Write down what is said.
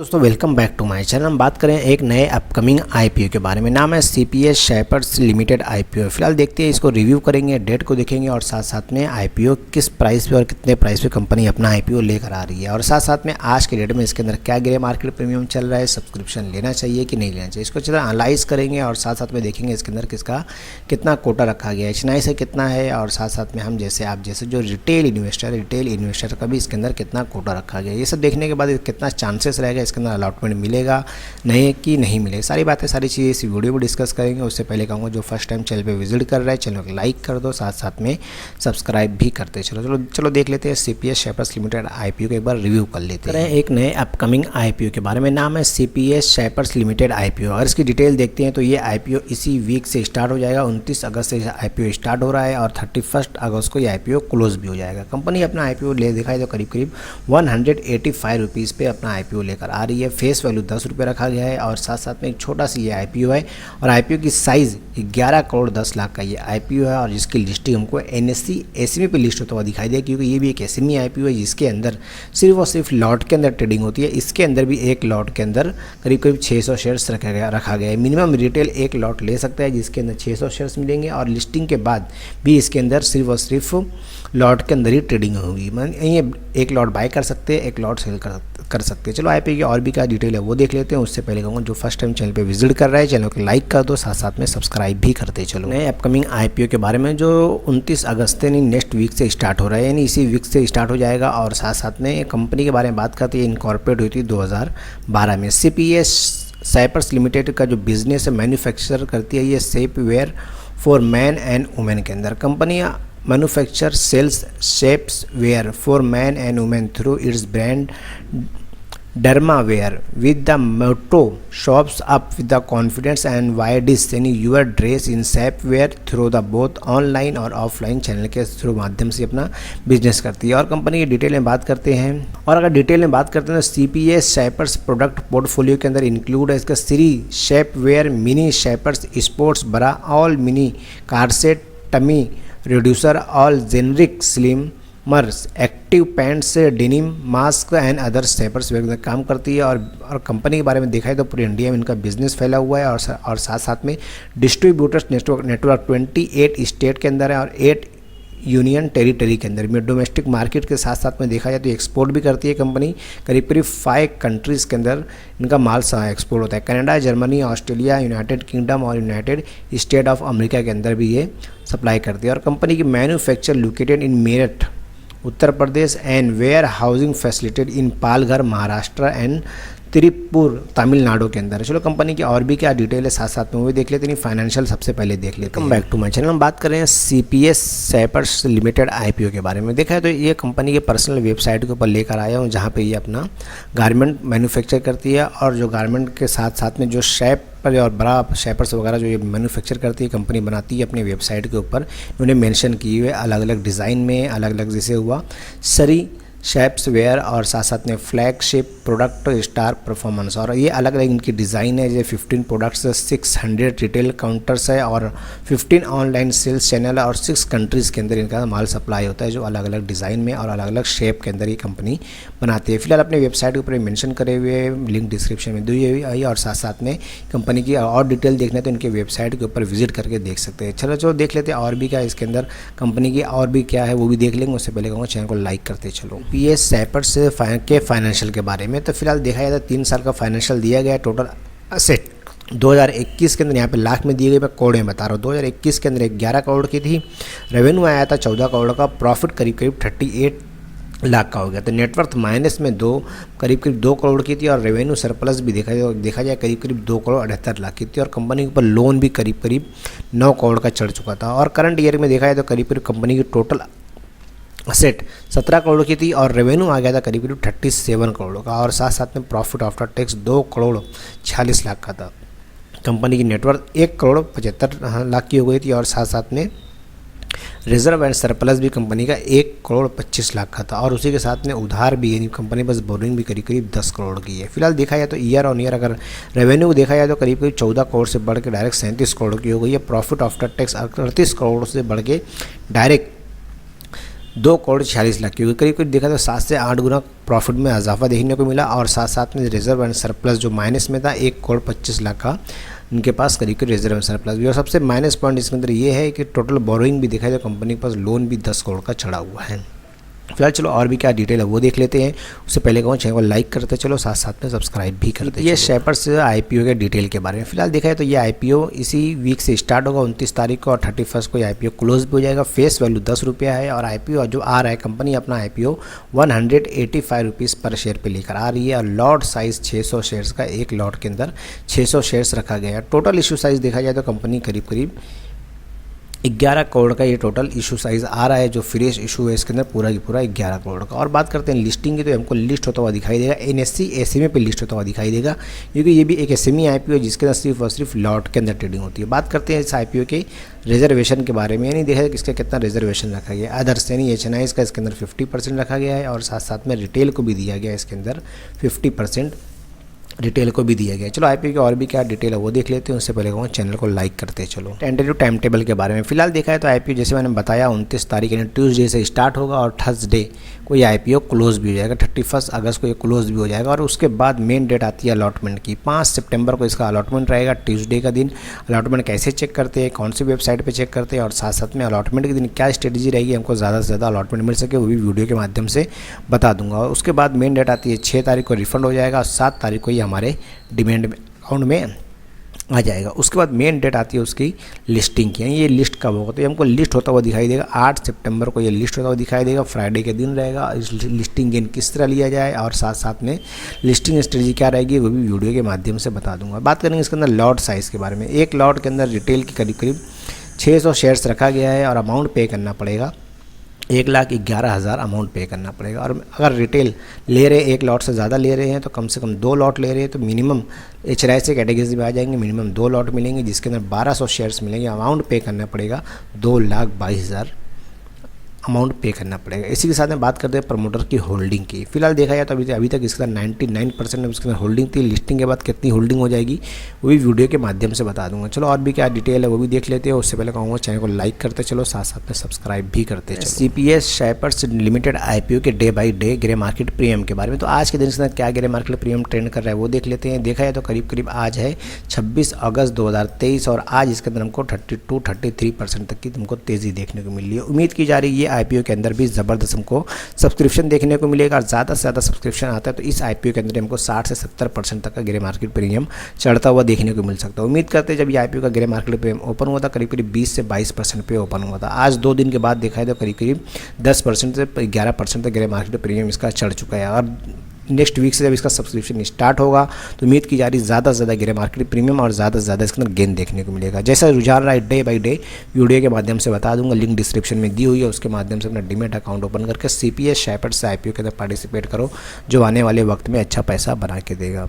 दोस्तों welcome back to my channel. हम बात करें एक नए अपकमिंग आईपीओ के बारे में। नाम है सीपीएस शेपर्स लिमिटेड आईपीओ। फिलहाल देखते हैं, इसको रिव्यू करेंगे, डेट को देखेंगे और साथ साथ में आईपीओ किस प्राइस पे और कितने प्राइस पे कंपनी अपना आईपीओ लेकर आ रही है, और साथ साथ में आज के डेट में इसके अंदर क्या ग्रे मार्केट प्रीमियम चल रहा है, सब्सक्रिप्शन लेना चाहिए कि नहीं लेना चाहिए, इसको चलो एनालाइज करेंगे और साथ साथ में देखेंगे इसके अंदर किसका कितना कोटा रखा गया है, एचएनआई से कितना है, और साथ साथ में हम आप जैसे जो रिटेल इन्वेस्टर का भी इसके अंदर कितना कोटा रखा गया है। ये सब देखने के बाद कितना चांसेस रहेगा इसके अंदर अलॉटमेंट मिलेगा नहीं कि नहीं मिलेगा, सारी बातें सारी चीज़ें इस वीडियो में डिस्कस करेंगे। उससे पहले कहूँगा जो फर्स्ट टाइम चैनल पे विजिट कर रहा है चैनल को लाइक कर दो, साथ साथ में सब्सक्राइब भी करते चलो देख लेते हैं सीपीएस शेपर्स लिमिटेड आईपीओ को एक बार रिव्यू कर लेते हैं। एक नए अपकमिंग आईपीओ के बारे में। नाम है सीपीएस शेपर्स लिमिटेड आईपीओ। अगर इसकी डिटेल देखते हैं तो ये आईपीओ इसी वीक से स्टार्ट हो जाएगा। 29 अगस्त से आईपीओ स्टार्ट हो रहा है और 31 अगस्त को ये आईपीओ क्लोज भी हो जाएगा। कंपनी अपना आईपीओ ले दिखाई तो करीब 185 रुपीज़ पे अपना आईपीओ लेकर आ रही है। फेस वैल्यू 10 रुपये रखा गया है और साथ साथ में एक छोटा सी ये आईपीओ है और आईपीओ की साइज़ 11 करोड़ 10 लाख का ये आईपीओ है और जिसकी लिस्टिंग हमको एनएससी एसएमई पे लिस्ट होता हुआ दिखाई दे, क्योंकि ये भी एक एसएमई आईपीओ है जिसके अंदर सिर्फ और सिर्फ लॉट के अंदर ट्रेडिंग होती है। इसके अंदर भी एक लॉट के अंदर करीब 600 शेयर्स रखा गया है। मिनिमम रिटेल एक लॉट ले सकता है जिसके अंदर 600 शेयर्स मिलेंगे और लिस्टिंग के बाद भी इसके अंदर सिर्फ और सिर्फ लॉट के अंदर ही ट्रेडिंग होगी। ये एक लॉट बाय कर सकते हैं, एक लॉट सेल कर सकते हैं। चलो आईपीओ की और भी क्या डिटेल है वो देख लेते हैं। उससे पहले कहूँगा जो फर्स्ट टाइम चैनल पे विजिट कर रहा है चैनल को लाइक कर दो, साथ साथ में सब्सक्राइब भी करते चलो। नए अपकमिंग आईपीओ के बारे में जो 29 अगस्त यानी नेक्स्ट वीक से स्टार्ट हो रहा है, यानी इसी वीक से स्टार्ट हो जाएगा। और साथ साथ में कंपनी के बारे में बात करते हैं, इनकॉर्पोरेट हुई थी 2012 में। सीपीएस शेपर्स लिमिटेड का जो बिजनेस है मैन्युफैक्चर करती है ये shapewear for man and women के अंदर। Company manufacture sales shapes wear for man and women through its brand Dermawear with the motto shops up with the confidence and widen your dress in shapewear through the both online और offline channel के through माध्यम से अपना business करती है। और company की detail में बात करते हैं, और अगर डिटेल में बात करते हैं तो सीपीएस शेपर्स प्रोडक्ट पोर्टफोलियो के अंदर इंक्लूड है इसका सीरी shapewear, mini shapers, sports bra, all mini corset, tummy reducer, all generic slimmers, active pants, denim, mask and other shapers वगैरह काम करती है। और कंपनी के बारे में देखा है तो पूरे इंडिया में इनका बिजनेस फैला हुआ है और साथ साथ में डिस्ट्रीब्यूटर्स नेटवर्क 28 स्टेट के अंदर है और 8 यूनियन टेरिटरी के अंदर में। डोमेस्टिक मार्केट के साथ साथ में देखा जाए तो एक्सपोर्ट भी करती है कंपनी। करीब 5 कंट्रीज़ के अंदर इनका माल एक्सपोर्ट होता है। Canada, Germany, Australia, United kingdom और यूनाइटेड स्टेट ऑफ अमेरिका के अंदर भी ये सप्लाई करती है। और कंपनी की manufacture located in Meerut Uttar Pradesh and warehousing facilitated in Palghar Maharashtra and Tirupur Tamil Nadu के अंदर। चलो कंपनी की और भी क्या डिटेल है साथ साथ में वो भी देख लेते हैं। फाइनेंशियल सबसे पहले देख लेते हैं। Back to my channel. हम बात कर रहे हैं सीपीएस शेपर्स लिमिटेड आईपीओ के बारे में। देखा है तो ये कंपनी के पर्सनल वेबसाइट के ऊपर लेकर आया हूँ जहाँ पे ये अपना गारमेंट मैन्युफैक्चर करती है और जो गारमेंट के साथ साथ में जो शेप पर और बड़ा शेपर्स वगैरह जो ये मैन्युफैक्चर करती है कंपनी बनाती है अपनी वेबसाइट के ऊपर उन्होंने मेंशन किए हुए अलग अलग डिज़ाइन में, अलग अलग जैसे हुआ सरी शेप्स वेयर और साथ साथ में फ्लैगशिप प्रोडक्ट स्टार परफॉर्मेंस। और ये अलग अलग इनकी डिज़ाइन है। ये 15 प्रोडक्ट्स, 600 रिटेल काउंटर्स है और 15 ऑनलाइन सेल्स चैनल और 6 कंट्रीज़ के अंदर इनका माल सप्लाई होता है जो अलग अलग डिज़ाइन में और अलग अलग शेप के अंदर ये कंपनी बनाती है। फिलहाल अपने वेबसाइट के ऊपर मेंशन करे हुए लिंक डिस्क्रिप्शन में दी हुई आई और साथ साथ में कंपनी की और डिटेल देखना तो इनके वेबसाइट के ऊपर विजिट करके देख सकते हैं। चलो देख लेते हैं और भी क्या इसके अंदर कंपनी की और भी क्या है वो भी देख लेंगे। उससे पहले कहूँगा चैनल को लाइक करते चलो। पीएस शेपर्स के फाइनेंशियल के बारे में तो फिलहाल देखा जाए तो 3 साल का फाइनेंशियल दिया गया है। टोटल असेट 2021 के अंदर यहाँ पे लाख में दिए गए, मैं करोड़ में बता रहा हूँ। 2021 के अंदर 11 करोड़ की थी, रेवेन्यू आया था 14 करोड़ का, प्रॉफिट करीब 38 लाख का हो गया। तो नेटवर्थ माइनस में करीब 2 करोड़ की थी और रेवेन्यू सरप्लस भी देखा जाए करीब 2 करोड़ 78 लाख की थी। और कंपनी के ऊपर लोन भी करीब 9 करोड़ का चढ़ चुका था। और करंट ईयर में देखा जाए तो करीब कंपनी की टोटल असेट 17 करोड़ की थी और रेवेन्यू आ गया था करीब 37 करोड़ का और साथ साथ में profit after tax 2 crore 46 lakh का था। कंपनी की नेटवर्थ 1 करोड़ 75 लाख की हो गई थी और साथ साथ में रिजर्व एंड सरप्लस भी कंपनी का 1 करोड़ 25 लाख का था। और उसी के साथ में उधार भी यानी कंपनी बस बोरिंग भी करीब 10 करोड़ की है। फिलहाल देखा जाए तो ईयर ऑन ईयर अगर रेवेन्यू को देखा जाए तो करीब 14 करोड़ से बढ़ के डायरेक्ट 37 करोड़ की हो गई है। प्रॉफिट आफ्टर टैक्स 38 करोड़ से बढ़ के डायरेक्ट 2 करोड़ 46 लाख की, करीब देखा तो 7 से 8 गुना प्रॉफिट में इजाफा देखने को मिला और साथ साथ में रिजर्व एंड सरप्लस जो माइनस में था 1,25,00,000 का इनके पास करीब रिजर्व एंड सरप्लस भी। और सबसे माइनस पॉइंट इसके अंदर ये है कि टोटल बोरोइंग भी दिखाई दे, कंपनी के पास लोन भी 10 करोड़ का चढ़ा हुआ है। फिलहाल चलो और भी क्या डिटेल है वो देख लेते हैं। उससे पहले कहूँ चैनल को लाइक करते चलो, साथ साथ में सब्सक्राइब भी करते। ये शेपर्स आईपीओ के डिटेल के बारे में फिलहाल देखा है तो ये आईपीओ इसी वीक से स्टार्ट होगा 29 तारीख को और 31 को ये आईपीओ क्लोज भी हो जाएगा। फेस वैल्यू 10 रुपया है और आईपीओ जो आ रहा है, कंपनी अपना आईपीओ 185 रुपीज़ पर शेयर पे लेकर आ रही है और लॉट साइज़ 600 शेयर्स का, एक लॉट के अंदर 600 शेयर्स रखा गया है। टोटल इशू साइज़ देखा जाए तो कंपनी करीब 11 करोड़ का ये टोटल इशू साइज़ आ रहा है। जो फ्रेश इशू है इसके अंदर पूरा की पूरा 11 करोड़ का। और बात करते हैं लिस्टिंग की, तो हमको लिस्ट होता हुआ दिखाई देगा NSE SMA पे लिस्ट होता हुआ दिखाई देगा, क्योंकि ये भी एक SME IPO है जिसके अंदर सिर्फ और सिर्फ लॉट के अंदर ट्रेडिंग होती है। बात करते हैं इस IPO के रिजर्वेशन के बारे में, यानी देखा जाए किसका कितना रिजर्वेशन रखा गया है। अदर्स यानी HNIs का इसके अंदर 50% रखा गया है और साथ साथ में रिटेल को भी दिया गया है, इसके अंदर 50% रिटेल को भी दिया गया है। चलो आईपीओ की और भी क्या डिटेल है वो देख लेते हैं। उससे पहले कहूँ चैनल को लाइक करते चलो। टेंटेटिव टाइम टेबल के बारे में फिलहाल देखा है तो आईपीओ जैसे मैंने बताया 29 तारीख यानी ट्यूसडे से स्टार्ट होगा और थर्सडे को ये आईपीओ क्लोज भी हो जाएगा। 31 अगस्त को ये क्लोज भी हो जाएगा और उसके बाद मेन डेट आती है अलॉटमेंट की। 5 सितंबर को इसका अलॉटमेंट रहेगा, ट्यूसडे का दिन। अलॉटमेंट कैसे चेक करते हैं, कौन सी वेबसाइट पर चेक करते हैं और साथ साथ में अलॉटमेंट के दिन क्या स्ट्रेटजी रहेगी, हमको ज़्यादा से ज़्यादा अलॉटमेंट मिल सके वो भी वीडियो के माध्यम से बता दूंगा। और उसके बाद मेन डेट आती है 6 तारीख को रिफंड हो जाएगा और 7 तारीख को ये हमारे डिमेंड अकाउंट में आ जाएगा। उसके बाद मेन डेट आती है उसकी लिस्टिंग की, ये लिस्ट कब होगा तो ये हमको लिस्ट होता हुआ दिखाई देगा। 8 सितंबर को ये लिस्ट होता हुआ दिखाई देगा, फ्राइडे के दिन रहेगा। इस लिस्टिंग गेन किस तरह लिया जाए और साथ साथ में लिस्टिंग स्ट्रेटजी क्या रहेगी वो भी वीडियो के माध्यम से बता दूंगा। बात करेंगे इसके अंदर लॉट साइज़ के बारे में। एक लॉट के अंदर रिटेल की करीब 600 शेयर्स रखा गया है और अमाउंट पे करना पड़ेगा 1,11,000 अमाउंट पे करना पड़ेगा। और अगर रिटेल ले रहे एक लॉट से ज़्यादा ले रहे हैं तो कम से कम 2 लॉट ले रहे हैं तो मिनिमम HNI कैटेगरी में आ जाएंगे, मिनिमम 2 लॉट मिलेंगे जिसके अंदर 1200 शेयर्स मिलेंगे। अमाउंट पे करना पड़ेगा 2,22,000 अमाउंट पे करना पड़ेगा। इसी के साथ में बात करते हैं प्रमोटर की होल्डिंग की। फिलहाल देखा जाए तो अभी तक इसके अंदर 99% उसके अंदर होल्डिंग थी। लिस्टिंग के बाद कितनी होल्डिंग हो जाएगी वो भी वीडियो के माध्यम से बता दूंगा। चलो और भी क्या डिटेल है वो भी देख लेते हैं। उससे पहले कहूँगा चैनल को लाइक करते चलो, साथ साथ में सब्सक्राइब भी करते चलो। CPS शेपर्स लिमिटेड IPO के day by day grey market premium के बारे में, तो आज के दिन के अंदर क्या ग्रे मार्केट प्रीमियम ट्रेंड कर रहा है वो देख लेते हैं। देखा जाए तो करीब आज है 26 अगस्त 2023 और आज इसके अंदर हमको 32-33% तक की हमको तेज़ी देखने को मिल रही है। उम्मीद की जा रही है IPO के अंदर भी ज़बरदस्त हमको सब्सक्रिप्शन देखने को मिलेगा और ज़्यादा से ज़्यादा सब्सक्रिप्शन आता है तो इस IPO के अंदर हमको 60 से 70% तक का ग्रे मार्केट प्रीमियम चढ़ता हुआ देखने को मिल सकता है। उम्मीद करते हैं जब ये IPO का ग्रे मार्केट प्रीमियम ओपन हुआ था करीब 20 से 22% पे ओपन हुआ था। आज 2 दिन के बाद देखा है तो करीब 10% से 11% तक ग्रे मार्केट प्रीमियम इसका चढ़ चुका है। और नेक्स्ट वीक से जब इसका सब्सक्रिप्शन स्टार्ट होगा तो उम्मीद की जा रही ज़्यादा से ज़्यादा ग्रे मार्केट प्रीमियम और ज़्यादा से ज़्यादा इसके अंदर गेन देखने को मिलेगा। जैसा रुझान रहा है डे बाई डे वीडियो के माध्यम से बता दूंगा। लिंक डिस्क्रिप्शन में दी हुई है, उसके माध्यम से अपना डीमैट अकाउंट ओपन करके CPS शेपर्स से IPO के अंदर पार्टिसिपेट करो जो आने वाले वक्त में अच्छा पैसा बना के देगा।